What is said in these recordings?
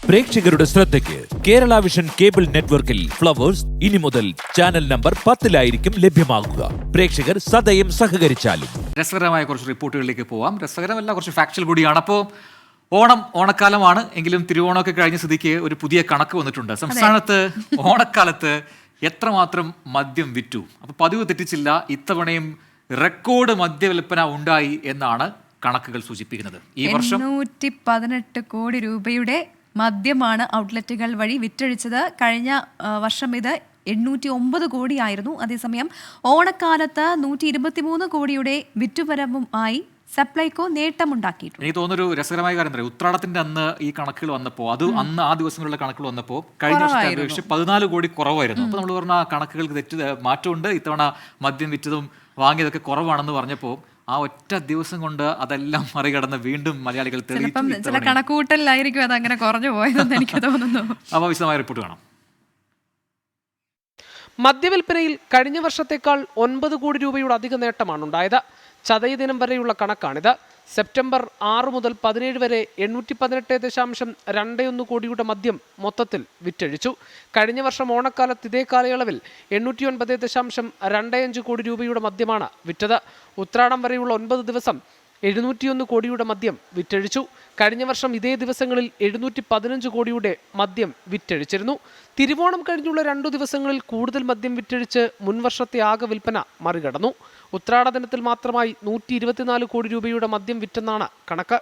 പ്രേക്ഷകരുടെ ശ്രദ്ധയ്ക്ക് Kerala vision cable നെറ്റ്വർക്കിൽ ഫ്ലവേഴ്സ് ഇനി മുതൽ ചാനൽ നമ്പർ 10-ലായിരിക്കും ലഭ്യമാകുക. പ്രേക്ഷകർ സദയം സഹകരിച്ചാലും. രസകരമായ കുറച്ച് റിപ്പോർട്ടുകളിലേക്ക് പോവാം. രസകരമല്ല, കുറച്ച് ഫാക്ച്വൽ കൂടിയാണ്. അപ്പോൾ ഓണക്കാലമാണ് എങ്കിലും തിരുവോണമൊക്കെ കഴിഞ്ഞ സ്ഥിതിക്ക് ഒരു പുതിയ കണക്ക് വന്നിട്ടുണ്ട്. സംസ്ഥാനത്ത് ഓണക്കാലത്ത് എത്രമാത്രം മദ്യം വിറ്റു? അപ്പോൾ പതിവ് തെറ്റിച്ചില്ല, ഇത്തവണയും റെക്കോർഡ് മദ്യവിൽപ്പന ഉണ്ടായി എന്നാണ് കണക്കുകൾ സൂചിപ്പിക്കുന്നത്. ഈ വർഷം 818 കോടി രൂപയുടെ മദ്യമാണ് ഔട്ട്ലെറ്റുകൾ വഴി വിറ്റഴിച്ചത്. കഴിഞ്ഞ വർഷം ഇത് 809 കോടിയായിരുന്നു. അതേസമയം ഓണക്കാലത്ത് 123 കോടിയുടെ വിറ്റുവരവുമായി സപ്ലൈകോ നേട്ടമുണ്ടാക്കിയിട്ടുണ്ട്. എനിക്ക് തോന്നുന്നൊരു രസകരമായ കാര്യം പറയാം. ഉത്രാടത്തിന്റെ അന്ന് ഈ കണക്കുകൾ വന്നപ്പോൾ അന്ന് ആ ദിവസങ്ങളിലുള്ള കണക്കുകൾ വന്നപ്പോൾ കഴിഞ്ഞ വർഷത്തെ അപേക്ഷിച്ച് 14 കോടി കുറവായിരുന്നു. അപ്പോൾ നമ്മൾ പറഞ്ഞ കണക്കുകൾക്ക് മാറ്റമുണ്ട്. ഇത്തവണ മദ്യം വിറ്റതും വാങ്ങിയതൊക്കെ കുറവാണെന്ന് പറഞ്ഞപ്പോൾ ആ ഒറ്റ ദിവസം കൊണ്ട് അതെല്ലാം മറികടന്ന് വീണ്ടും മലയാളികൾ ചില കണക്കൂട്ടലിലായിരിക്കും അത് അങ്ങനെ കുറഞ്ഞു പോയതെന്ന് എനിക്ക് തോന്നുന്നു. അപ്പോൾ വിശദമായ റിപ്പോർട്ട് കാണാം. മദ്യവിൽപ്പനയിൽ കഴിഞ്ഞ വർഷത്തേക്കാൾ 9 കോടി രൂപയുടെ അധിക നേട്ടമാണ് ഉണ്ടായത്. ചതയ ദിനം വരെയുള്ള കണക്കാണിത്. സെപ്റ്റംബർ 6 മുതൽ 17 വരെ 818.21 കോടിയുടെ മദ്യം മൊത്തത്തിൽ വിറ്റഴിച്ചു. കഴിഞ്ഞ വർഷം ഓണക്കാലത്ത് ഇതേ കാലയളവിൽ 809.25 കോടി രൂപയുടെ മദ്യമാണ് വിറ്റത്. ഉത്രാടം വരെയുള്ള 9 ദിവസം 701 കോടിയുടെ മദ്യം വിറ്റഴിച്ചു. കഴിഞ്ഞ വർഷം ഇതേ ദിവസങ്ങളിൽ 715 കോടിയുടെ മദ്യം വിറ്റഴിച്ചിരുന്നു. തിരുവോണം കഴിഞ്ഞുള്ള 2 ദിവസങ്ങളിൽ കൂടുതൽ മദ്യം വിറ്റഴിച്ച് മുൻവർഷത്തെ ആകെ വിൽപ്പന മറികടന്നു. ഉത്രാട ദിനത്തിൽ മാത്രമായി 124 കോടി രൂപയുടെ മദ്യം വിറ്റെന്നാണ് കണക്ക്.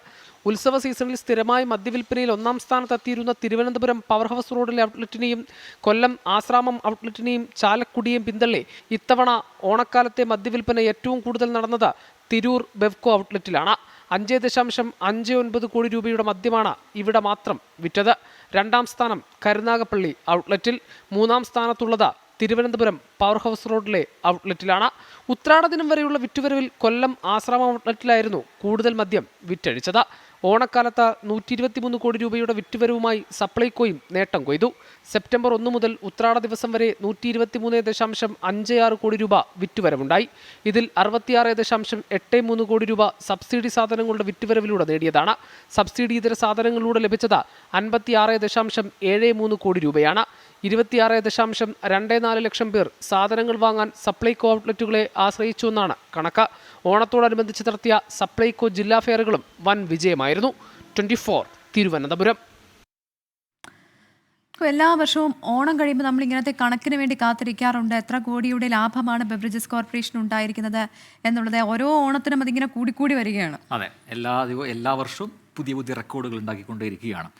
ഉത്സവ സീസണിൽ സ്ഥിരമായി മദ്യവിൽപ്പനയിൽ 1-ാം സ്ഥാനത്തെത്തിയിരുന്ന തിരുവനന്തപുരം പവർ ഹൗസ് റോഡിലെ ഔട്ട്ലെറ്റിനെയും കൊല്ലം ആശ്രാമം ഔട്ട്ലെറ്റിനെയും ചാലക്കുടിയെയും പിന്തള്ളി ഇത്തവണ ഓണക്കാലത്തെ മദ്യവിൽപ്പന ഏറ്റവും കൂടുതൽ നടന്നത് തിരൂർ ബെവ്കോ ഔട്ട്ലെറ്റിലാണ്. 5.59 കോടി രൂപയുടെ മദ്യമാണ് ഇവിടെ മാത്രം വിറ്റത്. 2-ാം സ്ഥാനം കരുനാഗപ്പള്ളി ഔട്ട്ലെറ്റിൽ, 3-ാം സ്ഥാനത്തുള്ളത് തിരുവനന്തപുരം പവർ ഹൗസ് റോഡിലെ ഔട്ട്ലെറ്റിലാണ്. ഉത്രാട ദിനം വരെയുള്ള വിറ്റുവരവിൽ കൊല്ലം ആശ്രാമം ഔട്ട്ലെറ്റിലായിരുന്നു കൂടുതൽ മദ്യം വിറ്റഴിച്ചത്. ഓണക്കാലത്ത് 123 കോടി രൂപയുടെ വിറ്റുവരവുമായി സപ്ലൈകോയും നേട്ടം കൊയ്തു. സെപ്റ്റംബർ 1 മുതൽ ഉത്രാട ദിവസം വരെ 123.56 കോടി രൂപ വിറ്റുവരവുണ്ടായി. ഇതിൽ 66.83 കോടി രൂപ സബ്സിഡി സാധനങ്ങളുടെ വിറ്റുവരവിലൂടെ നേടിയതാണ്. സബ്സിഡി ഇതര സാധനങ്ങളിലൂടെ ലഭിച്ചത് 56.73 കോടി രൂപയാണ്. 26.24 ലക്ഷം പേർ സാധനങ്ങൾ വാങ്ങാൻ സപ്ലൈകോ ഔട്ട്ലെറ്റുകളെ ആശ്രയിച്ചുവെന്നാണ് കണക്ക്. ഓണത്തോടനുബന്ധിച്ച് നടത്തിയ സപ്ലൈകോ ജില്ലാ ഫെയറുകളും വൻ വിജയമായിരുന്നു. 24 തിരുവനന്തപുരം. എല്ലാ വർഷവും ഓണം കഴിയുമ്പോൾ നമ്മൾ ഇങ്ങനത്തെ കണക്കിന് വേണ്ടി കാത്തിരിക്കാറുണ്ട്. എത്ര കോടിയുടെ ലാഭമാണ് ബെവറേജസ് കോർപ്പറേഷൻ ഉണ്ടായിരിക്കുന്നത് എന്നുള്ളത്. ഓരോ ഓണത്തിനും അതിങ്ങനെ കൂടിക്കൂടി വരികയാണ്. അതെ, എല്ലാ വർഷവും പുതിയ റെക്കോർഡുകൾ ഉണ്ടാക്കിക്കൊണ്ടേയിരിക്കുകയാണ്.